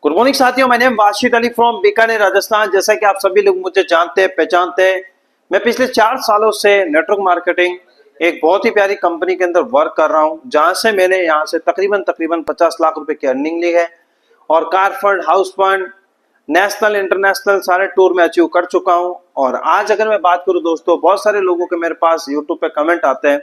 Good morning साथियों, मैंने वाशिद Ali from Bikaner Rajasthan. जैसा कि आप सभी लोग मुझे जानते हैं, पहचानते हैं, मैं पिछले 4 सालों से नेटवर्क मार्केटिंग एक बहुत ही प्यारी कंपनी के अंदर वर्क कर रहा हूं, जहां से मैंने यहां से तकरीबन 50 लाख रुपए की अर्निंग ली है और car fund, house fund, national international सारे टूर में अचीव कर चुका हूं। और आज अगर मैं बात करूं दोस्तों, बहुत सारे लोगों के मेरे पास यूट्यूब पे कमेंट आते हैं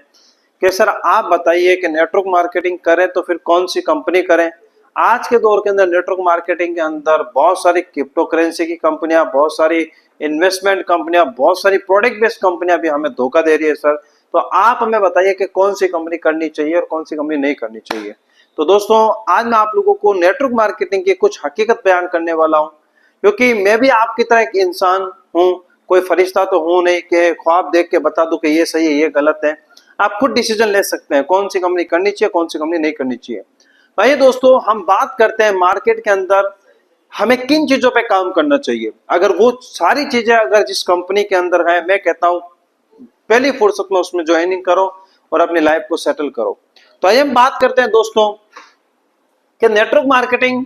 कि सर आप बताइए कि नेटवर्क मार्केटिंग करें तो फिर कौन सी कंपनी करें। आज के दौर के अंदर नेटवर्क मार्केटिंग के अंदर बहुत सारी क्रिप्टो करेंसी की कंपनियां, बहुत सारी इन्वेस्टमेंट कंपनियां, बहुत सारी प्रोडक्ट बेस्ड कंपनियां भी हमें धोखा दे रही है सर। तो आप हमें बताइए कि कौन सी कंपनी करनी चाहिए और कौन सी कंपनी नहीं करनी चाहिए। तो दोस्तों, आज मैं आप लोगों को नेटवर्क मार्केटिंग की कुछ हकीकत बयान करने वाला हूं, क्योंकि मैं भी आपकी तरह एक इंसान हूं, कोई फरिश्ता तो हूं नहीं कि ख्वाब देख के बता दूं कि ये सही है ये गलत है। आप खुद डिसीजन ले सकते हैं कौन सी कंपनी करनी चाहिए, कौन सी कंपनी नहीं करनी चाहिए। भाई दोस्तों, हम बात करते हैं मार्केट के अंदर हमें किन चीजों पे काम करना चाहिए। अगर वो सारी चीजें अगर जिस कंपनी के अंदर है, मैं कहता हूं पहली फुर्सत में उसमें ज्वाइनिंग करो और अपनी लाइफ को सेटल करो। तो आइए हम बात करते हैं दोस्तों कि नेटवर्क मार्केटिंग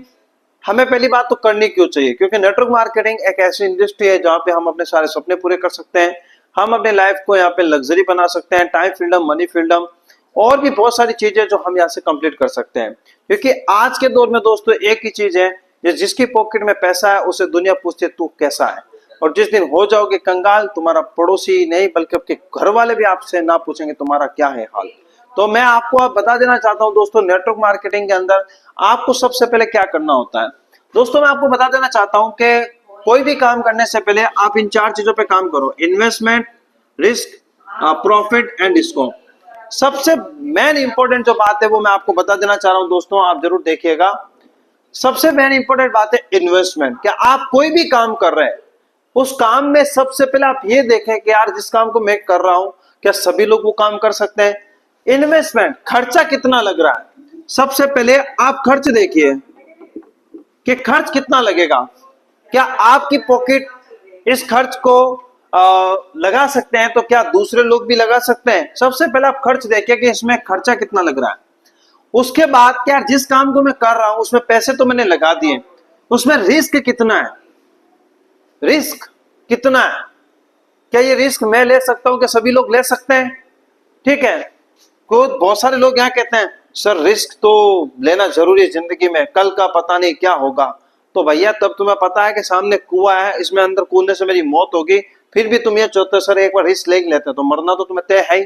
हमें पहली बात तो करनी क्यों चाहिए। क्योंकि नेटवर्क मार्केटिंग एक ऐसी इंडस्ट्री है जहां पे हम अपने सारे सपने पूरे कर सकते हैं, हम अपने लाइफ को यहाँ पे लग्जरी बना सकते हैं, टाइम फ्रीडम, मनी फ्रीडम और भी बहुत सारी चीजें जो हम यहाँ से कंप्लीट कर सकते हैं। क्योंकि आज के दौर में दोस्तों एक ही चीज है, जिसकी पॉकेट में पैसा है उसे दुनिया पूछती है तू कैसा है। और जिस दिन हो जाओगे कंगाल, तुम्हारा पड़ोसी नहीं बल्कि आपके घर वाले भी आपसे ना पूछेंगे तुम्हारा क्या है हाल। तो मैं आपको अब बता देना चाहता हूं दोस्तों, नेटवर्क मार्केटिंग के अंदर आपको सबसे पहले क्या करना होता है। दोस्तों, मैं आपको बता देना चाहता हूं कि कोई भी काम करने से पहले आप इन 4 चीजों पे काम करो: investment, risk, profit and scope. सबसे मेन इंपॉर्टेंट जो बात है वो मैं आपको बता देना चाह रहा हूं दोस्तों, आप जरूर देखिएगा। सबसे मेन इंपॉर्टेंट बात है इन्वेस्टमेंट। क्या आप कोई भी काम कर रहे हैं, उस काम में सबसे पहले आप ये देखें कि यार जिस काम को मैं कर रहा हूं क्या सभी लोग वो काम कर सकते हैं। इन्वेस्टमेंट, खर्चा कितना लग रहा है, सबसे पहले आप खर्च देखिए कि खर्च कितना लगेगा। क्या आपकी पॉकेट इस खर्च को लगा सकते हैं, तो क्या दूसरे लोग भी लगा सकते हैं। सबसे पहले आप खर्च देखिए कि इसमें खर्चा कितना लग रहा है। उसके बाद क्या जिस काम को मैं कर रहा हूं उसमें पैसे तो मैंने लगा दिए, उसमें रिस्क कितना है, रिस्क कितना है, क्या ये रिस्क मैं ले सकता हूं, क्या सभी लोग ले सकते हैं। ठीक है, बहुत सारे लोग यहाँ कहते हैं सर रिस्क तो लेना जरूरी है जिंदगी में, कल का पता नहीं क्या होगा। तो भैया तब तुम्हें पता है कि सामने कुआं है, इसमें अंदर कूदने से मेरी मौत होगी, फिर भी तुम ये चाहते हो सर एक बार रिस्क ले लेते तो मरना तो तुम्हें तय है ही।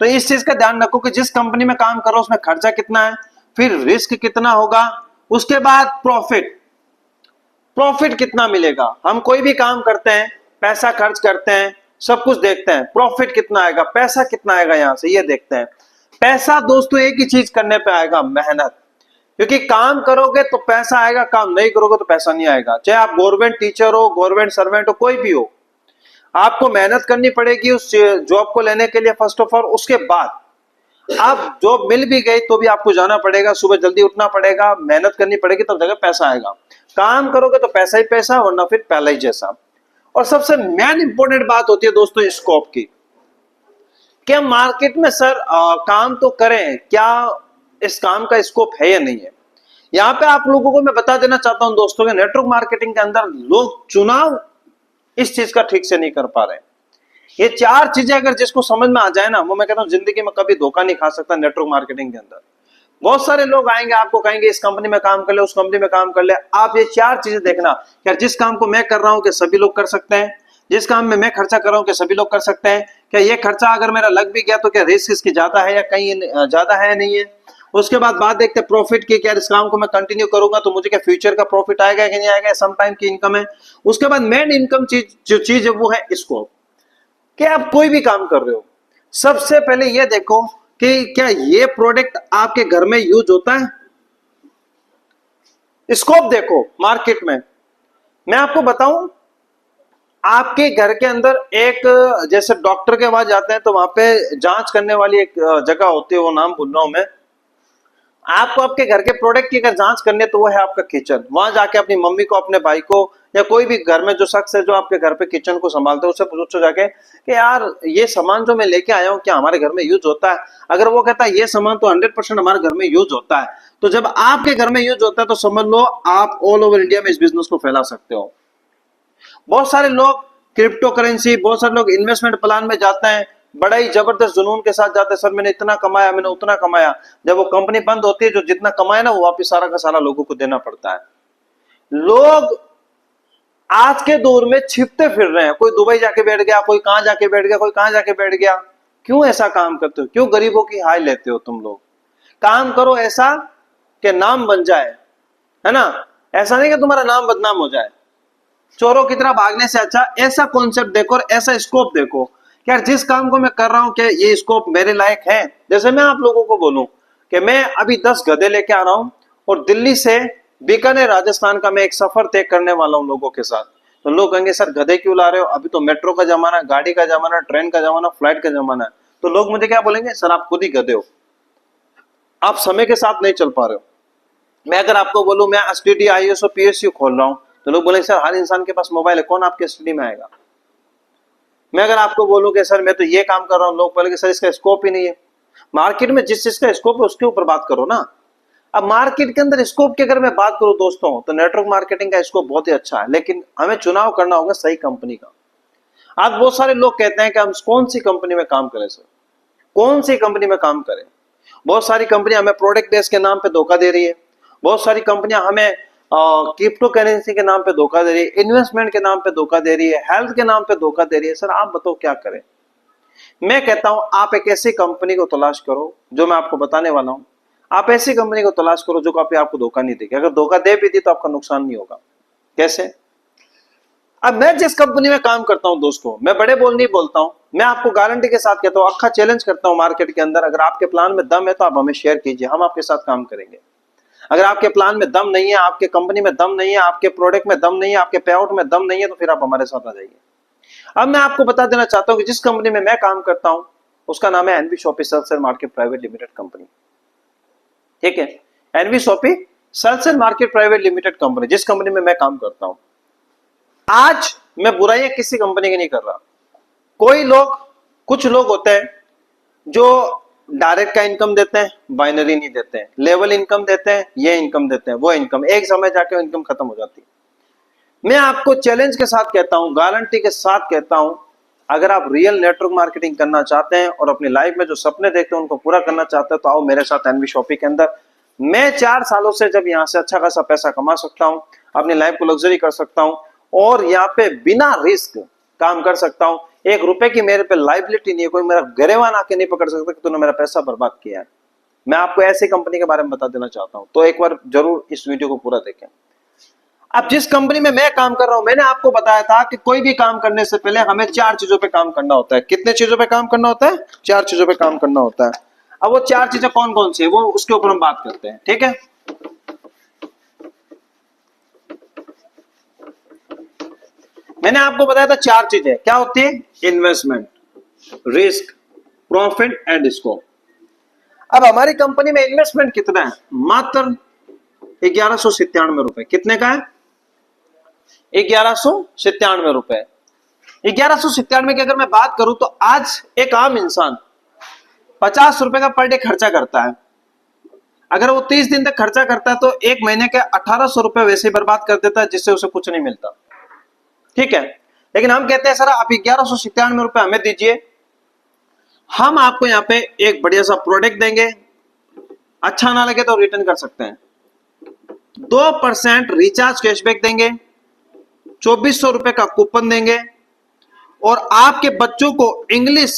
तो इस चीज का ध्यान रखो कि जिस कंपनी में काम करो उसमें खर्चा कितना है, फिर रिस्क कितना होगा, उसके बाद प्रॉफिट, प्रॉफिट कितना मिलेगा। हम कोई भी काम करते हैं, पैसा खर्च करते हैं, सब कुछ देखते हैं, प्रॉफिट कितना आएगा, पैसा कितना आएगा, यहां से ये देखते हैं। पैसा दोस्तों एक ही चीज करने पे आएगा, मेहनत। क्योंकि काम करोगे तो पैसा आएगा, काम नहीं करोगे तो पैसा नहीं आएगा। चाहे आप गवर्नमेंट टीचर हो, गवर्नमेंट सर्वेंट हो, कोई भी हो, आपको मेहनत करनी पड़ेगी उस जॉब को लेने के लिए फर्स्ट ऑफ ऑल। उसके बाद आप जॉब मिल भी गई तो भी आपको जाना पड़ेगा, सुबह जल्दी उठना पड़ेगा, मेहनत करनी पड़ेगी, तब जगह पैसा आएगा। काम करोगे तो पैसा ही पैसा, वरना फिर पहला ही जैसा। और सबसे मेन इंपॉर्टेंट बात होती है दोस्तों स्कोप की। क्या मार्केट में सर काम तो करें, क्या इस काम का स्कोप है या नहीं है। यहां पे आप लोगों को मैं बता देना चाहता हूं दोस्तों कि नेटवर्क मार्केटिंग के अंदर लोग चुनाव इस चीज का ठीक से नहीं कर पा रहे। ये 4 चीजें अगर जिसको समझ में आ जाए ना, वो मैं कहता हूं जिंदगी में कभी धोखा नहीं खा सकता। नेटवर्क मार्केटिंग के अंदर बहुत सारे लोग आएंगे, आपको कहेंगे इस कंपनी में काम कर ले, उस कंपनी में काम कर ले। आप ये 4 चीजें देखना, क्या जिस काम को मैं कर रहा हूं क्या सभी लोग कर सकते हैं, जिस काम में मैं खर्चा कर रहा हूं क्या सभी लोग कर सकते हैं, क्या ये खर्चा अगर मेरा लग भी गया तो क्या रिस्क इसकी ज्यादा है या कहीं ज्यादा है नहीं है। उसके बाद बात देखते हैं प्रॉफिट की, क्या इस काम को मैं कंटिन्यू करूंगा तो मुझे क्या फ्यूचर का प्रॉफिट आएगा कि नहीं आएगा, सम टाइम की इनकम है। उसके बाद मेन इनकम चीज जो चीज है वो है स्कोप। क्या आप कोई भी काम कर रहे हो, सबसे पहले ये देखो कि क्या ये प्रोडक्ट आपके घर में यूज होता है। स्कोप देखो मार्केट में। मैं आपको बताऊं, आपके घर के अंदर एक जैसे डॉक्टर के पास जाते हैं तो वहां पे जांच करने वाली एक जगह होती है, वो नाम भूल रहा हूं मैं। आपको आपके घर के प्रोडक्ट की अगर जांच करनी है तो वो है आपका किचन। वहां जाके अपनी मम्मी को, अपने भाई को या कोई भी घर में जो शख्स है जो आपके घर पे किचन को संभालते हैं उससे पूछो जाके कि यार ये सामान जो मैं लेके आया हूँ क्या हमारे घर में यूज होता है। अगर वो कहता है ये सामान तो 100% हमारे घर में यूज होता है, तो जब आपके घर में यूज होता है तो समझ लो आप ऑल ओवर इंडिया में इस बिजनेस को फैला सकते हो। बहुत सारे लोग क्रिप्टो करेंसी, बहुत सारे लोग इन्वेस्टमेंट प्लान में जाते हैं, बड़ा ही जबरदस्त जुनून के साथ जाते हैं, सर मैंने इतना कमाया, मैंने उतना कमाया। जब वो कंपनी बंद होती है जो जितना कमाया ना वो वापिस सारा का सारा लोगों को देना पड़ता है। लोग आज के दौर में छिपते फिर रहे हैं, कोई दुबई जाके बैठ गया, कोई कहां जाके बैठ गया, कोई कहां जाके बैठ गया। क्यों ऐसा काम करते हो? क्यों गरीबों की हाय लेते हो तुम लोग? काम करो ऐसा कि नाम बन जाए, है ना, ऐसा नहीं कि तुम्हारा नाम बदनाम हो जाए। चोरों की तरह भागने से अच्छा ऐसा कॉन्सेप्ट देखो और ऐसा स्कोप देखो यार जिस काम को मैं कर रहा हूं क्या ये स्कोप मेरे लायक है। जैसे मैं आप लोगों को बोलूं कि मैं अभी 10 गधे लेके आ रहा हूं और दिल्ली से बीकानेर राजस्थान का मैं एक सफर तय करने वाला हूं लोगों के साथ, तो लोग कहेंगे सर गधे क्यों ला रहे हो, अभी तो मेट्रो का जमाना, गाड़ी का जमाना, ट्रेन का जमाना, फ्लाइट का जमाना है। तो लोग मुझे क्या बोलेंगे, सर आप खुद ही गधे हो, आप समय के साथ नहीं चल पा रहे हो। मैं अगर आपको बोलूं मैं एसटीडी आईएसओ पीएसयू खोल रहा हूं तो लोग बोलेंगे सर हर इंसान के पास मोबाइल है, कौन आपके एसटीडी में आएगा। मैं अगर आपको बोलूं कि सर मैं तो ये काम कर रहा हूं, लोग बोलेंगे सर इसका स्कोप ही नहीं है। मार्केट में जिस चीज का स्कोप है उसके ऊपर बात करो ना। अब मार्केट के अंदर स्कोप की अगर मैं बात करूं दोस्तों तो नेटवर्क मार्केटिंग का स्कोप बहुत ही अच्छा है, लेकिन हमें चुनाव करना होगा सही कंपनी का। आज बहुत सारे लोग कहते हैं कि हम कौन सी कंपनी में काम करें सर, कौन सी कंपनी में काम करें। बहुत सारी कंपनियां हमें प्रोडक्ट बेस के नाम पे धोखा दे रही है, बहुत सारी कंपनियां हमें क्रिप्टो करेंसी के नाम पे धोखा दे रही है, इन्वेस्टमेंट के नाम पे धोखा दे रही है, हेल्थ के नाम पे धोखा दे रही है। सर आप बताओ क्या करें। मैं कहता हूं आप एक ऐसी कंपनी को तलाश करो जो मैं आपको बताने वाला हूं, आप ऐसी कंपनी को तलाश करो जो कभी आपको धोखा नहीं देगी। अगर धोखा दे भी दी तो आपका नुकसान नहीं होगा। कैसे? अब मैं जिस कंपनी में काम करता हूं दोस्तों, मैं बड़े बोल नहीं बोलता हूं, मैं आपको गारंटी के साथ कहता हूं, अक्खा चैलेंज करता हूं मार्केट के अंदर, अगर आपके प्लान में दम है तो आप हमें शेयर कीजिए, हम आपके साथ काम करेंगे। अगर आपके प्लान में दम नहीं है, आपके कंपनी में दम नहीं है, आपके प्रोडक्ट में दम नहीं है, आपके पे आउट में दम नहीं है, तो फिर आप हमारे साथ आ जाइए। अब मैं आपको बता देना चाहता हूं कि जिस कंपनी में मैं काम करता हूं उसका नाम है NV Shoppy sales market private limited company. ठीक है, NV Shoppy sales market private limited company, जिस कंपनी में मैं काम करता हूं। आज मैं बुराइयां किसी कंपनी की नहीं कर रहा। कोई लोग, कुछ लोग होते हैं जो डायरेक्ट का इनकम देते हैं, बाइनरी नहीं देते हैं, लेवल इनकम देते हैं, ये इनकम देते हैं, वो इनकम, एक समय जाके इनकम खत्म हो जाती है। मैं आपको चैलेंज के साथ कहता हूं, गारंटी के साथ कहता हूं, अगर आप रियल नेटवर्क मार्केटिंग करना चाहते हैं और अपनी लाइफ में जो सपने देखते हैं उनको पूरा करना चाहते हैं तो आओ मेरे साथ एनवी शॉपी के अंदर। मैं 4 सालों से जब यहां से अच्छा खासा पैसा कमा सकता हूं, अपनी लाइफ को लग्जरी कर सकता हूं और यहाँ पे बिना रिस्क काम कर सकता हूं। 1 रुपए की मेरे पे लाइबिलिटी नहीं है, कोई मेरा गरेवान आके नहीं पकड़ सकता कि तूने मेरा पैसा बर्बाद किया है। मैं आपको ऐसी कंपनी के बारे में बता देना चाहता हूं, तो एक बार जरूर इस वीडियो को पूरा देखें। अब जिस कंपनी में मैं काम कर रहा हूं, मैंने आपको बताया था कि कोई भी काम करने से पहले हमें 4 चीजों पे काम करना होता है। कितने चीजों पे काम करना होता है? 4 चीजों पे काम करना होता है। अब वो 4 चीजें कौन कौन सी है वो उसके ऊपर हम बात करते हैं। ठीक है, मैंने आपको बताया था 4 चीजें क्या होती है, investment, risk, profit and scope. अब हमारी कंपनी में इन्वेस्टमेंट कितना है? मात्र 1197 रुपए। कितने का है? 1197 रुपए। 1197 की अगर मैं बात करूं तो आज एक आम इंसान 50 रुपए का पर डे खर्चा करता है। अगर वो 30 दिन तक खर्चा करता है तो 1 महीने के 1800 रुपए वैसे ही बर्बाद कर देता है, जिससे उसे कुछ नहीं मिलता। ठीक है, लेकिन हम कहते हैं सर आप 1197 रुपए हमें दीजिए, हम आपको यहाँ पे एक बढ़िया सा प्रोडक्ट देंगे, अच्छा ना लगे तो रिटर्न कर सकते हैं, 2% रिचार्ज कैशबैक देंगे, 2400 रुपए का कूपन देंगे और आपके बच्चों को इंग्लिश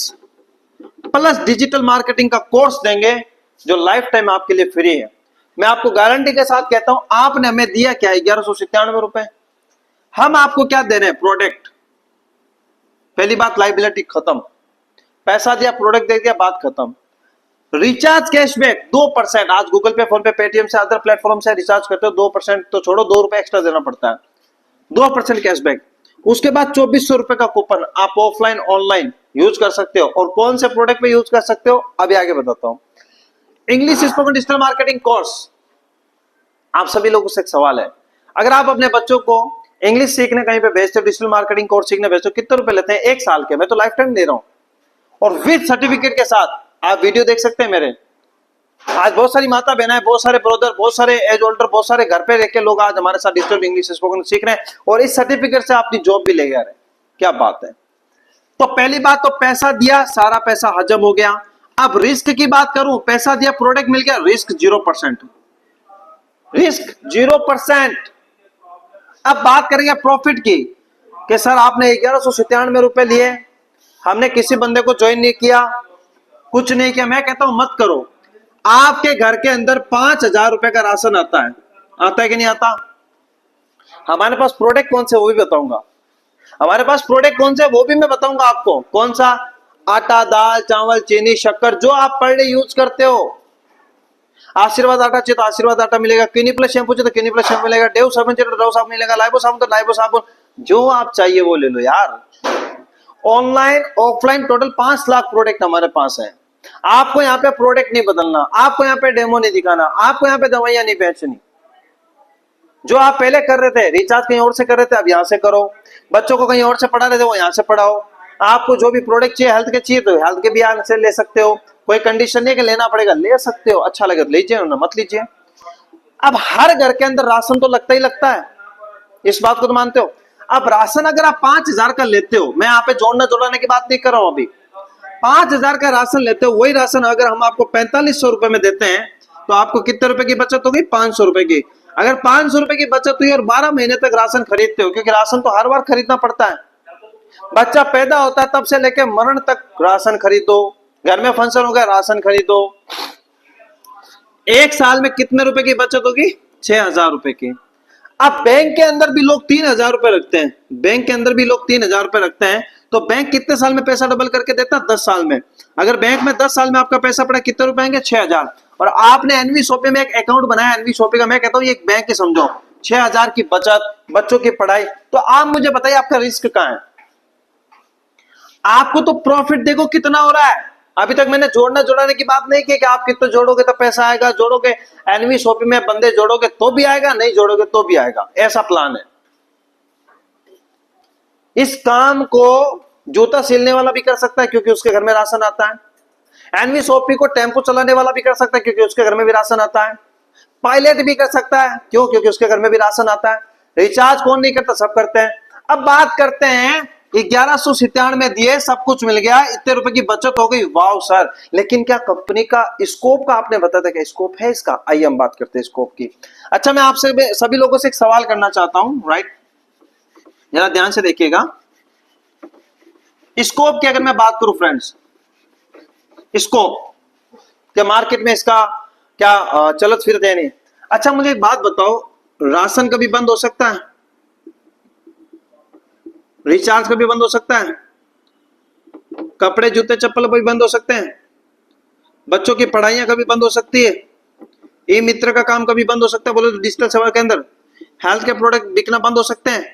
प्लस डिजिटल मार्केटिंग का कोर्स देंगे जो लाइफ टाइम आपके लिए फ्री है। मैं आपको गारंटी के साथ कहता हूं, आपने हमें दिया क्या? 1197 रुपए। हम आपको क्या दे रहे हैं? प्रोडक्ट। पहली बात, लाइबिलिटी खत्म, पैसा दिया, प्रोडक्ट दे दिया, बात खत्म। Recharge cashback 2%। आज गूगल पे, फोन पे, पेटीएम से, अदर प्लेटफॉर्म से रिचार्ज करते हो 2% तो छोड़ो, 2 रुपए एक्स्ट्रा देना पड़ता है, 2% कैशबैक। उसके बाद 2400 रुपए का कूपन, आप ऑफलाइन ऑनलाइन यूज कर सकते हो। और कौन से प्रोडक्ट पे यूज कर सकते हो अभी आगे बताता हूं। English spoken digital marketing course. आप सभी लोगों से एक सवाल है, अगर आप अपने बच्चों को इंग्लिश सीखने कहीं पे भेजते हो, डिजिटल मार्केटिंग कोर्स सीखने भेजते हो, कितने रुपए लेते हैं? 1 साल के। मैं तो लाइफ टाइम दे रहा हूं और विद सर्टिफिकेट के साथ। आप वीडियो देख सकते हैं मेरे। आज बहुत सारी माता बहना है, बहुत सारे ब्रदर, बहुत सारे एज होल्डर, बहुत सारे घर पे रह के लोग आज हमारे साथ डिजिटल इंग्लिश स्पोकन सीख रहे हैं और इस सर्टिफिकेट से अपनी जॉब भी ले गए। क्या बात है। तो पहली बात तो पैसा दिया, सारा पैसा हजम हो गया। अब रिस्क की बात करूं, पैसा दिया, प्रोडक्ट मिल गया, रिस्क 0%, रिस्क 0%। अब बात करेंगे प्रॉफिट की कि सर आपने 1197 रुपए लिए, हमने किसी बंदे को ज्वाइन नहीं किया, कुछ नहीं किया। मैं कहता हूं मत करो। आपके घर के अंदर 5,000 रुपए का राशन आता है कि नहीं आता? हमारे पास प्रोडक्ट कौन से वो भी बताऊंगा, हमारे पास प्रोडक्ट कौन से वो भी मैं बताऊंगा आपको। कौन सा? आटा, दाल, चावल, चीनी, शक्कर, जो आप पर डे यूज करते हो। आशीर्वाद आटा चाहिए तो आशीर्वाद आटा मिलेगा, क्लिनिक प्लस शैम्पू चाहिए तो क्लिनिक प्लस शैम्पू मिलेगा, डेव साबुन चाहिए तो डेव साबुन मिलेगा, लाइबो साबुन तो लाइबो साबुन, जो आप चाहिए वो ले लो यार। Online offline total 5 lakh product हमारे पास है। आपको यहाँ पे प्रोडक्ट नहीं बदलना, आपको यहाँ पे डेमो नहीं दिखाना, आपको यहाँ पे दवाइयां नहीं बेचनी। जो आप पहले कर रहे थे, रिचार्ज कहीं और से कर रहे थे, अब यहाँ से करो। बच्चों को कहीं और से पढ़ा रहे थे, वो यहाँ से पढ़ाओ। आपको जो भी प्रोडक्ट चाहिए, हेल्थ के चाहिए तो हेल्थ के भी यहाँ से ले सकते हो। कोई कंडीशन नहीं है कि लेना पड़ेगा, ले सकते हो। अच्छा लगे तो लीजिए, मत लीजिए। अब हर घर के अंदर राशन तो लगता ही लगता है, इस बात को तो मानते हो। अब राशन अगर आप 5,000 का लेते हो, मैं यहाँ पे जोड़ने जोड़ाने की बात नहीं कर रहा हूं, अभी 5,000 का राशन लेते हो, वही राशन अगर हम आपको 4500 रुपए में देते हैं तो आपको कितने रुपए की बचत होगी? 500 रुपए की। अगर 500 रुपए की बचत हुई और 12 महीने तक राशन खरीदते हो, क्योंकि राशन तो हर बार खरीदना पड़ता है। बच्चा पैदा होता है तब से लेकर मरण तक राशन खरीदो, घर में फंक्शन हो गया राशन खरीदो। 1 साल में कितने रुपए की बचत होगी? 6,000 रुपए की। अब बैंक के अंदर भी लोग 3,000 रुपए रखते हैं, बैंक के अंदर भी लोग 3,000 रुपए रखते हैं। तो बैंक कितने साल में पैसा डबल करके देता है? 10 साल में। अगर बैंक में 10 साल में आपका पैसा पड़ा, कितने रुपए आएंगे? 6,000। और आपने एनवी शॉपी में एक अकाउंट बनाया, एनवी शॉपी का, मैं कहता हूं ये एक बैंक ही समझो। 6,000 की बचत, बच्चों की पढ़ाई। तो आप मुझे बताइए आपका रिस्क कहां है? आपको तो प्रॉफिट देखो कितना हो रहा है। अभी तक मैंने जोड़ना जोड़ाने की बात नहीं की कि आप कितना जोड़ोगे तो पैसा आएगा, जोड़ोगे एनवी शॉपी में बंदे जोड़ोगे तो भी आएगा, नहीं जोड़ोगे तो भी आएगा, ऐसा प्लान है। इस काम को जूता सिलने वाला भी कर सकता है क्योंकि उसके घर में राशन आता है। एनवी शॉपी को टेम्पो चलाने वाला भी कर सकता है क्योंकि उसके घर में भी राशन आता है। पायलट भी कर सकता है, क्यों? क्योंकि उसके घर में भी राशन आता है। रिचार्ज कौन नहीं करता? सब करते हैं। अब बात करते हैं 1197 दिए, सब कुछ मिल गया, इतने रुपए की बचत हो गई, वाह सर। लेकिन क्या कंपनी का स्कोप का आपने बताया था? क्या स्कोप है इसका? आइए हम बात करते हैं स्कोप की। अच्छा, मैं आपसे सभी लोगों से एक सवाल करना चाहता हूं, राइट? जरा ध्यान से देखिएगा। स्कोप की अगर मैं बात करूं फ्रेंड्स, स्कोप क्या मार्केट में इसका क्या चलत फिरत है? नहीं। अच्छा, मुझे एक बात बताओ, राशन कभी बंद हो सकता है? रिचार्ज कभी बंद हो सकता है? कपड़े, जूते, चप्पल कभी बंद हो सकते हैं? बच्चों की पढ़ाइयां कभी बंद हो सकती है? ई मित्र का काम कभी बंद हो सकता है? बोलो तो डिजिटल सेवा के अंदर हेल्थ के प्रोडक्ट बिकना बंद हो सकते हैं?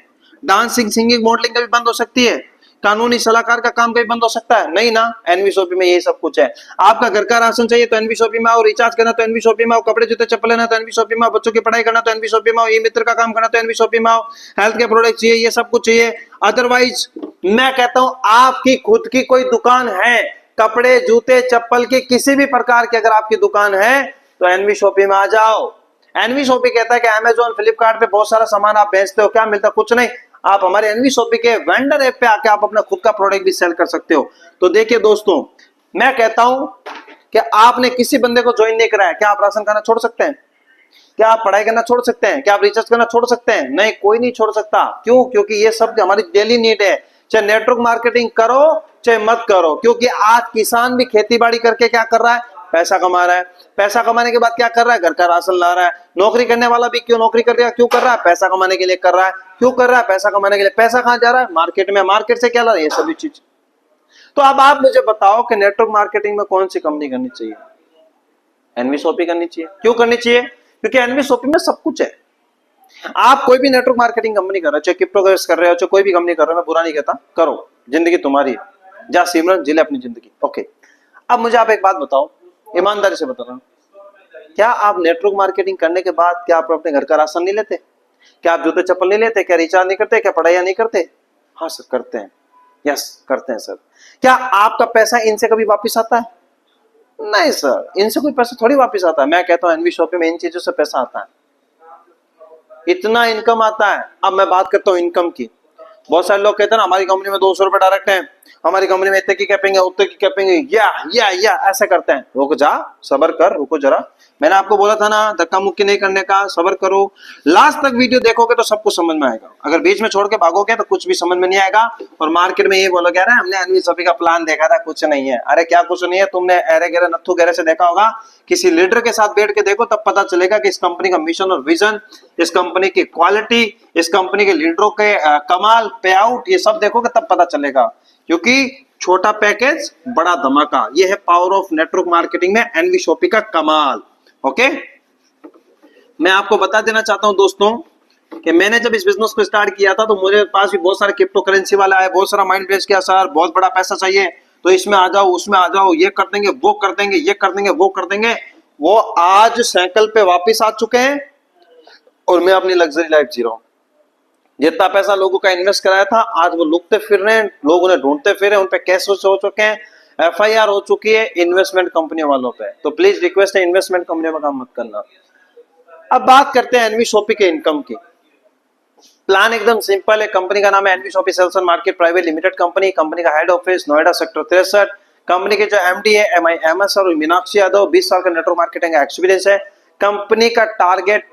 डांसिंग, सिंगिंग, मॉडलिंग कभी बंद हो सकती है? कानूनी सलाहकार का काम कभी बंद हो सकता है? नहीं ना। एनवी शॉपी में यही सब कुछ है। आपका घर का राशन चाहिए तो एनवी शॉपी में आओ, रिचार्ज करना तो एनवी शॉपी में आओ, कपड़े, जूते, चप्पल लेना तो एनवी शॉपी में आओ, बच्चों की पढ़ाई करना तो एनवी शॉपी में आओ, ई मित्र का काम करना तो एनवी शॉपी में आओ, हेल्थ के प्रोडक्ट चाहिए, ये सब कुछ चाहिए। अदरवाइज मैं कहता हूं आपकी खुद की कोई दुकान है, कपड़े, जूते, चप्पल की किसी भी प्रकार की अगर आपकी दुकान है तो एनवी शॉपी में आ जाओ। एनवी शॉपी कहता है कि अमेजोन, फ्लिपकार्ट पे बहुत सारा सामान आप बेचते हो, क्या मिलता? कुछ नहीं। आप हमारे एनवी शॉपी के वेंडर ऐप पे आके आप अपना खुद का प्रोडक्ट भी सेल कर सकते हो। तो देखिए दोस्तों, मैं कहता हूं कि आपने किसी बंदे को ज्वाइन नहीं कराया, क्या आप राशन खाना छोड़ सकते हैं? क्या आप पढ़ाई करना छोड़ सकते हैं? क्या आप रिसर्च करना छोड़ सकते हैं? नहीं, कोई नहीं छोड़ सकता। क्यों? क्योंकि ये सब हमारी डेली नीड है। चाहे नेटवर्क मार्केटिंग करो चाहे मत करो, क्योंकि आज किसान भी खेती बाड़ी करके क्या कर रहा है? पैसा कमा रहा है। पैसा कमाने के बाद क्या कर रहा है? घर का राशन ला रहा है। नौकरी करने वाला भी क्यों नौकरी कर रहा है? क्यों कर रहा है? पैसा कमाने के लिए कर रहा है। क्यों कर रहा है? पैसा कमाने के लिए। पैसा कहां जा रहा है? मार्केट में। मार्केट से क्या ला रहा है? ये सभी चीज। तो अब आप मुझे बताओ कि नेटवर्क मार्केटिंग में कौन सी कंपनी करनी चाहिए? एनवी शॉपी करनी चाहिए। क्यों करनी चाहिए? क्योंकि एनवी शॉपी में सब कुछ है। आप कोई भी नेटवर्क मार्केटिंग कंपनी कर रहे हो, चाहे क्रिप्टोकरेंसी कर रहे हो, चाहे कोई भी कंपनी कर रहे हो, मैं बुरा नहीं कहता, करो, जिंदगी तुम्हारी। जा सिमरन, जिले अपनी जिंदगी। ओके, अब मुझे आप एक बात बताओ, ईमानदारी से बता रहा हूं, क्या आप नेटवर्क मार्केटिंग करने के बाद क्या आप अपने घर का राशन नहीं लेते? क्या आप जूते चप्पल नहीं लेते? क्या रिचार्ज नहीं करते? क्या पढ़ाई नहीं करते? हाँ सर करते हैं। यस करते हैं सर। क्या आपका पैसा इनसे कभी वापस आता है? नहीं सर, इनसे कोई पैसा थोड़ी वापस आता है। मैं कहता हूँ एनवी शॉपिंग में इन चीजों से पैसा आता है, इतना इनकम आता है। अब मैं बात करता हूँ इनकम की। बहुत सारे लोग कहते हैं ना हमारी कंपनी में 200 रुपए डायरेक्ट है, हमारी कंपनी में इतने की कैपिंग है, उतने की कैपिंग है, या ऐसा करते हैं। रुक जा, सबर कर, रुको जरा। मैंने आपको बोला था ना धक्का मुक्की नहीं करने का, सबर करो। लास्ट तक वीडियो देखोगे तो सब कुछ समझ में आएगा। अगर बीच में छोड़ के भागोगे तो कुछ भी समझ में नहीं आएगा और मार्केट में ये बोलोगे अरे हमने एनवी शॉपिंग का प्लान देखा था, कुछ नहीं है। अरे क्या कुछ नहीं है? तुमने अरे गहरे नत्थु गहरे से देखा होगा, किसी लीडर के साथ बैठ के देखो तब पता चलेगा कि इस कंपनी का मिशन और विजन, इस कंपनी की क्वालिटी, इस कंपनी के लीडरों के कमाल, पे आउट, ये सब देखोगे तब पता चलेगा। क्योंकि छोटा पैकेज बड़ा धमाका, ये है पावर ऑफ नेटवर्क मार्केटिंग में एनवी शॉपिंग का कमाल। ओके, मैं आपको बता देना चाहता हूं दोस्तों कि मैंने जब इस बिजनेस को स्टार्ट किया था तो मुझे पास भी बहुत सारे क्रिप्टो करेंसी वाला है, बहुत सारा माइंड प्लेस किया, सर बहुत बड़ा पैसा चाहिए तो इसमें आ जाओ, उसमें आ जाओ, ये कर देंगे, वो कर देंगे, ये कर देंगे, वो कर देंगे। वो आज साइकिल पे वापस आ चुके हैं और मैं अपनी लग्जरी लाइफ जी रहा हूं। जितना पैसा लोगों का इन्वेस्ट कराया था आज वो लुटते फिर रहे हैं, लोग उन्हें ढूंढते फिर रहे हैं, उन पे केस हो चुके हैं, एफआईआर हो चुकी है इन्वेस्टमेंट कंपनियों वालों पे। तो प्लीज रिक्वेस्ट है इन्वेस्टमेंट कंपनियों में काम मत करना। अब बात करते हैं एनवी शॉपिंग के इनकम की। प्लान एकदम सिंपल है। कंपनी का नाम है NV shopping sales and market private limited company. Company का head office Noida sector 63। Company के जो एमडी है MIMS और मीनाक्षी यादव, 20 साल का नेटवर्क मार्केटिंग का एक्सपीरियंस है। कंपनी का टारगेट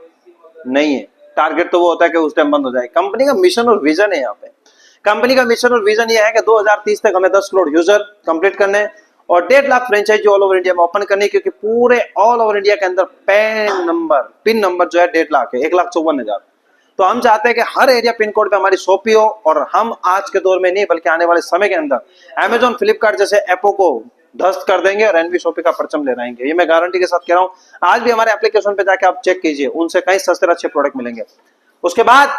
नहीं है, टारगेट तो वो होता है कि उस टाइम बंद हो जाए। कंपनी का मिशन और विजन है। यहाँ पे कंपनी का मिशन और विजन ये है कि 2030 तक हमें 10 करोड़ यूजर कंप्लीट करने और 1.5 lakh franchisee all over India में ओपन करनी, क्योंकि पूरे ऑल ओवर इंडिया के अंदर पिन नंबर जो है 1.5 लाख है, 1,54,000। तो हम चाहते हैं कि हर एरिया पिन कोड पे हमारी शॉपी हो और हम आज के दौर में नहीं बल्कि आने वाले समय के अंदर अमेजॉन, फ्लिपकार्ट जैसे ऐपों को ध्वस्त कर देंगे और एनवी शॉपिंग का परचम ले रहेंगे। ये मैं गारंटी के साथ कह रहा हूं। आज भी हमारे एप्लीकेशन पे जाके आप चेक कीजिए, उनसे कहीं सस्ते अच्छे प्रोडक्ट मिलेंगे। उसके बाद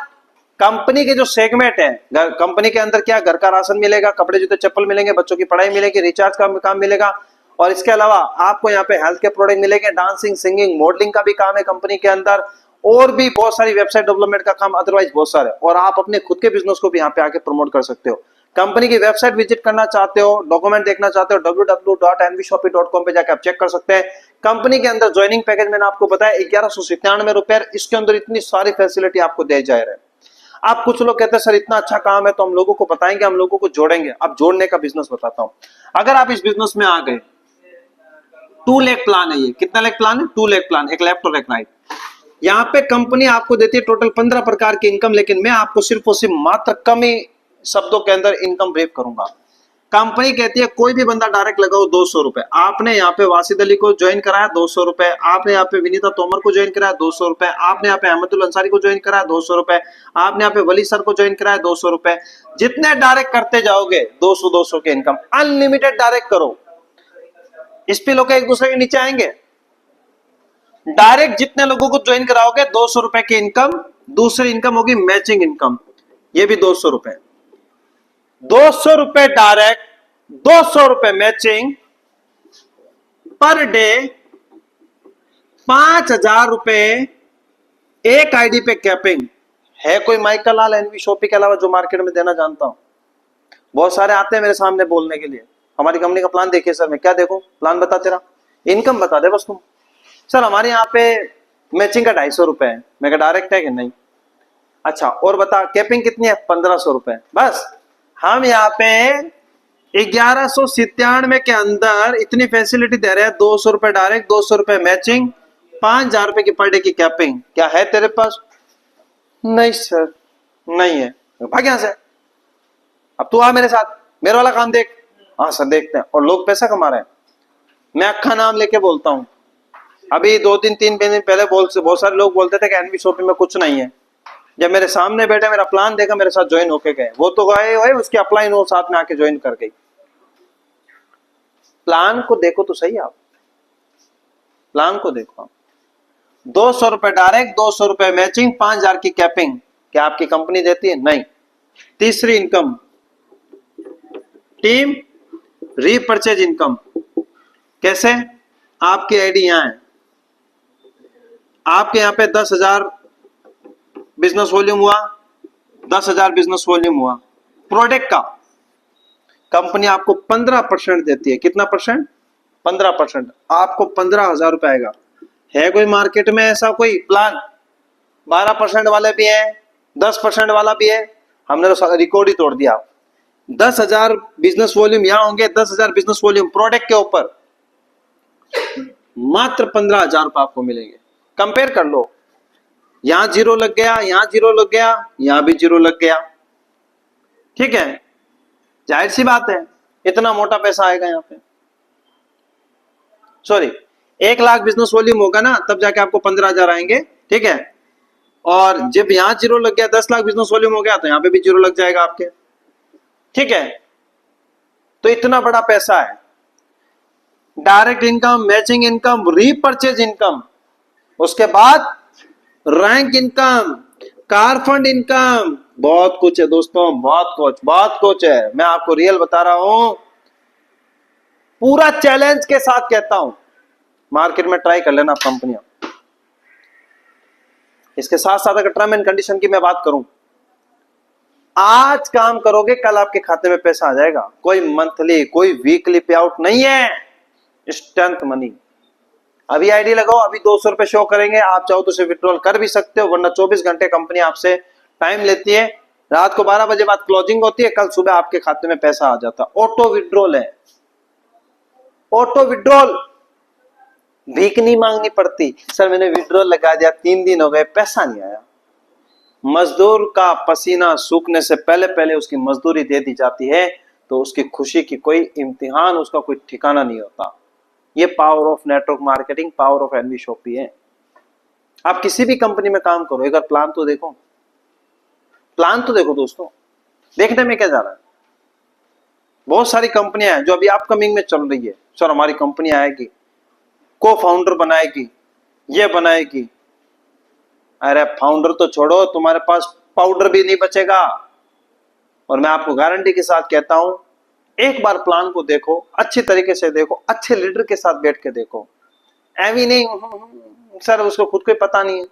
कंपनी के जो सेगमेंट है, कंपनी के अंदर क्या घर का राशन मिलेगा, कपड़े जूते चप्पल मिलेंगे, बच्चों की पढ़ाई मिलेगी, रिचार्ज का काम मिलेगा और इसके अलावा आपको यहाँ पे हेल्थ के प्रोडक्ट मिलेंगे, डांसिंग, सिंगिंग, मॉडलिंग का भी काम है कंपनी के अंदर और भी बहुत सारी वेबसाइट डेवलपमेंट का काम, अदरवाइज बहुत सारे। और आप अपने खुद के बिजनेस को भी यहाँ पे आके प्रमोट कर सकते हो। कंपनी की वेबसाइट विजिट करना चाहते हो, डॉक्यूमेंट देखना चाहते हो, www.nvshopee.com पे जाकर आप चेक कर सकते हैं। कंपनी के अंदर ज्वाइनिंग पैकेज मैंने आपको बताया 1197 रुपए। इसके अंदर इतनी सारी फैसिलिटी आपको दे जा रहे हैं। आप कुछ लोग कहते हैं सर इतना अच्छा काम है तो हम लोगों को बताएंगे, हम लोगों को जोड़ेंगे। अब जोड़ने का बिजनेस बताता हूं। अगर आप इस बिजनेस में आ गए, 2 लाख प्लान है ये। कितना लाख प्लान है? 2 लाख प्लान, एक लेफ्ट और एक राइट। यहाँ पे कंपनी आपको देती है टोटल 15 प्रकार की इनकम, लेकिन मैं आपको सिर्फ और सिर्फ मात्र कम ही शब्दों के अंदर इनकम ब्रीफ करूंगा। कंपनी कहती है कोई भी बंदा डायरेक्ट लगाओ 200 रुपए। आपने यहाँ पे वासिद अली को ज्वाइन कराया 200 रुपए, आपने यहाँ पे विनीता तोमर को ज्वाइन कराया 200 रुपए, आपने यहाँ पे अहमदुल अंसारी को ज्वाइन कराया 200 रुपए, आपने यहाँ पे वली सर को ज्वाइन कराया 200 रुपए। जितने डायरेक्ट करते जाओगे 200 की इनकम अनलिमिटेड डायरेक्ट करो। इस पे लोग एक दूसरे के नीचे आएंगे। डायरेक्ट जितने लोगों को ज्वाइन कराओगे 200 रुपए की इनकम। दूसरी इनकम होगी मैचिंग इनकम, ये भी 200 रुपए। 200 रुपए डायरेक्ट, 200 रुपए मैचिंग, पर डे 5,000 रुपए एक आईडी पे कैपिंग। है कोई माइकल लाल एनवी शॉपिंग के अलावा जो मार्केट में देना जानता हूं? बहुत सारे आते हैं मेरे सामने बोलने के लिए, हमारी कंपनी का प्लान देखिए सर। मैं क्या देखो प्लान बता, तेरा इनकम बता दे बस तुम। सर हमारे यहाँ पे मैचिंग का 250 रुपए है। मैं क्या डायरेक्ट है कि नहीं? अच्छा और बता कैपिंग कितनी है? 1500 रुपए। बस हम यहाँ पे 1197 के अंदर इतनी फैसिलिटी दे रहे हैं। 200 रुपए डायरेक्ट, 200 रुपए मैचिंग, 5,000 रुपए की पर डे की कैपिंग। क्या है तेरे पास? नहीं सर नहीं है। भाग यहाँ से। अब तू आ मेरे साथ, मेरे वाला काम देख। हाँ सर देखते हैं। और लोग पैसा कमा रहे हैं। मैं अक्खा नाम लेके बोलता हूँ। अभी 2-3 दिन पहले बहुत सारे लोग बोलते थे कि एनवी शॉपिंग में कुछ नहीं है। जब मेरे सामने बैठे, मेरा प्लान देखा, मेरे साथ ज्वाइन होके गए। वो तो गए हुए, उसकी अपलाइन वो साथ में आके ज्वाइन कर गई। प्लान को देखो तो सही। आप प्लान को देखो। 200 रुपए डायरेक्ट, 200 रुपए मैचिंग, 5,000 की कैपिंग। क्या आपकी कंपनी देती है? नहीं। तीसरी इनकम टीम रीपरचेज इनकम। कैसे? आपकी आईडी यहां है, आपके यहाँ पे 10,000 बिजनेस वॉल्यूम हुआ, 10,000 बिजनेस वॉल्यूम हुआ। प्रोडक्ट का कंपनी आपको 15% देती है। कितना परसेंट? 15%। आपको 15,000 रुपए आएगा। है कोई मार्केट में ऐसा कोई प्लान? 12% वाले भी है, 10% वाला भी है। हमने तो रिकॉर्ड ही तोड़ दिया। 10,000 बिजनेस वॉल्यूम यहां होंगे, 10,000 बिजनेस वॉल्यूम प्रोडक्ट के ऊपर मात्र 15,000 रुपए आपको मिलेंगे। कंपेयर कर लो, यहां जीरो लग गया, यहां जीरो लग गया, यहां भी जीरो लग गया। ठीक है, जाहिर सी बात है इतना मोटा पैसा आएगा यहां पे। सॉरी, 1,00,000 बिजनेस वॉल्यूम होगा ना, तब जाके आपको 15,000 आएंगे। ठीक है, और जब यहां जीरो लग गया, 10,00,000 बिजनेस वॉल्यूम हो गया, तो यहां पे भी जीरो लग जाएगा आपके। ठीक है, तो इतना बड़ा पैसा है। Direct income, matching income, repurchase income, उसके बाद rank income, car fund income, बहुत कुछ है दोस्तों, बहुत कुछ है। मैं आपको रियल बता रहा हूं, पूरा चैलेंज के साथ कहता हूं, मार्केट में ट्राई कर लेना कंपनियां। इसके साथ साथ अगर टर्म एंड कंडीशन की मैं बात करूं, आज काम करोगे कल आपके खाते में पैसा आ जाएगा। कोई मंथली, कोई वीकली पे आउट नहीं है, इंस्टेंट मनी। अभी आईडी लगाओ, अभी 200 रुपए शो करेंगे, आप चाहो तो उसे विड्रॉल कर भी सकते हो, वरना 24 घंटे कंपनी आपसे टाइम लेती है। रात को 12 बजे बाद क्लोजिंग होती है, कल सुबह आपके खाते में पैसा आ जाता। ऑटो विड्रॉल है, ऑटो विड्रॉल, भीख नहीं मांगनी पड़ती। सर मैंने विड्रॉल लगा दिया, 3 दिन हो गए, पैसा नहीं आया। मजदूर का पसीना सूखने से पहले पहले उसकी मजदूरी दे दी जाती है, तो उसकी खुशी की कोई इम्तिहान, उसका कोई ठिकाना नहीं होता। ये power of network marketing, power of NV Shoppy है। आप किसी भी कंपनी में काम करो, एक बार प्लान तो देखो, प्लान तो देखो दोस्तों। देखने में क्या जा रहा है? बहुत सारी कंपनियां हैं जो अभी अपकमिंग में चल रही है। सर हमारी कंपनी आएगी, को फाउंडर बनाएगी, ये बनाएगी। अरे फाउंडर तो छोड़ो, तुम्हारे पास पाउडर भी नहीं बचेगा। और मैं आपको गारंटी के साथ कहता हूं, एक बार प्लान को देखो, अच्छी तरीके से देखो, अच्छे लीडर के साथ बैठ के देखो। एवी नहीं सर उसको खुद को पता नहीं है।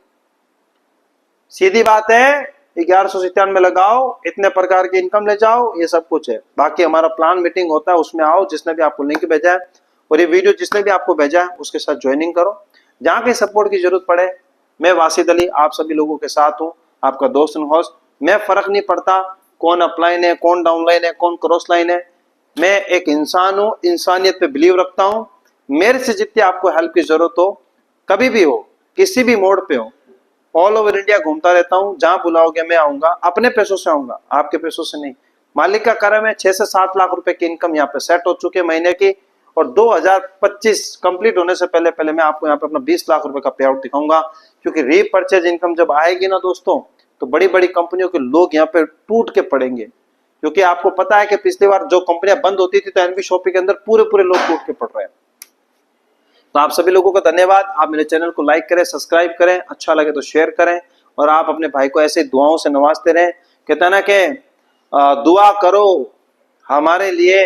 सीधी बात है, 1197 में लगाओ, इतने प्रकार की इनकम ले जाओ, ये सब कुछ है। बाकी हमारा प्लान मीटिंग होता है, उसमें आओ, जिसने भी आपको लिंक भेजा है और ये वीडियो जिसने भी आपको भेजा है उसके साथ ज्वाइनिंग करो। जहां कहीं सपोर्ट की जरूरत पड़े, मैं वासिद अली आप सभी लोगों के साथ हूं, आपका दोस्त एंड होस्ट। मैं फर्क नहीं पड़ता कौन अपलाइन है, कौन डाउनलाइन है, कौन क्रॉस लाइन है। मैं एक इंसान हूं, इंसानियत पे बिलीव रखता हूं। मेरे से जितनी आपको हेल्प की जरूरत हो, कभी भी हो, किसी भी मोड पे हो, ऑल ओवर इंडिया घूमता रहता हूं। जहां बुलाओगे मैं आऊंगा, अपने पैसों से आऊंगा, आपके पैसों से नहीं। मालिक का कर्म है, 6 से 7 लाख रुपए की इनकम यहाँ पे सेट हो चुके हैं महीने की, और 2025 कंप्लीट होने से पहले पहले मैं आपको यहाँ पे अपना 20 लाख रुपए का पे आउट दिखाऊंगा। क्योंकि रीपरचेज इनकम जब आएगी ना दोस्तों, तो बड़ी बड़ी कंपनियों के लोग यहाँ पे टूट के पड़ेंगे। क्योंकि आपको पता है कि पिछली बार जो कंपनियां बंद होती थी, तो एनवी शॉपी के अंदर पूरे पूरे लोग टूट के पड़ रहे हैं। तो आप सभी लोगों का धन्यवाद। आप मेरे चैनल को लाइक करें, सब्सक्राइब करें, अच्छा लगे तो शेयर करें, और आप अपने भाई को ऐसे दुआओं से नवाजते रहें। कहते हैं ना कि दुआ करो हमारे लिए,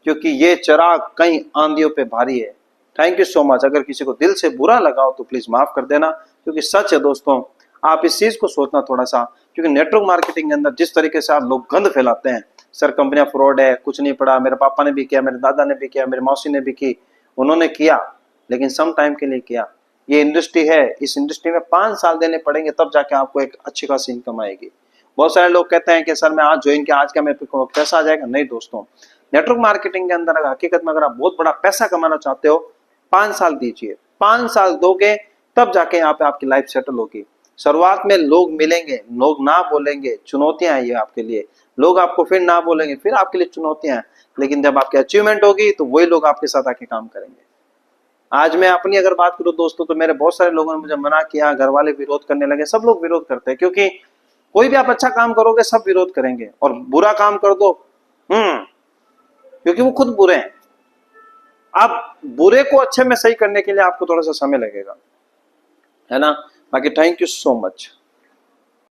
क्योंकि ये चिराग कई आंधियों पे भारी है। Thank you so much. अगर किसी को दिल से बुरा लगा हो तो प्लीज माफ कर देना, क्योंकि सच है दोस्तों। आप इस चीज को सोचना थोड़ा सा, क्योंकि नेटवर्क मार्केटिंग के अंदर जिस तरीके से आप लोग गंद फैलाते हैं, सर कंपनियां फ्रॉड है, कुछ नहीं पड़ा, मेरे पापा ने भी किया, मेरे दादा ने भी किया, मेरी मौसी ने भी की, उन्होंने किया लेकिन सम टाइम के लिए किया। ये इंडस्ट्री है, इस इंडस्ट्री में 5 साल देने पड़ेंगे, तब जाके आपको एक अच्छी खासी इनकम आएगी। बहुत सारे लोग कहते हैं कि सर मैं आज ज्वाइन किया, आज क्या मेरे को पैसा आ जाएगा। नहीं दोस्तों, नेटवर्क मार्केटिंग के अंदर अगर हकीकत में अगर आप बहुत बड़ा पैसा कमाना चाहते हो, 5 साल दीजिए, 5 साल दोगे, तब जाके यहाँ पे आपकी लाइफ सेटल होगी। शुरुआत में लोग मिलेंगे, लोग ना बोलेंगे, चुनौतियां हैं ये आपके लिए। लोग आपको फिर ना बोलेंगे, फिर आपके लिए चुनौतियां हैं। लेकिन जब आपकी अचीवमेंट होगी, तो वही लोग आपके साथ आके काम करेंगे। आज मैं अपनी अगर बात करूं दोस्तों, तो मेरे बहुत सारे लोगों ने मुझे मना किया, घर वाले विरोध करने लगे। सब लोग विरोध करते हैं, क्योंकि कोई भी आप अच्छा काम करोगे सब विरोध करेंगे, और बुरा काम कर दो क्योंकि वो खुद बुरे हैं। आप बुरे को अच्छे में सही करने के लिए आपको थोड़ा सा समय लगेगा, है ना। बाकी थैंक यू सो मच।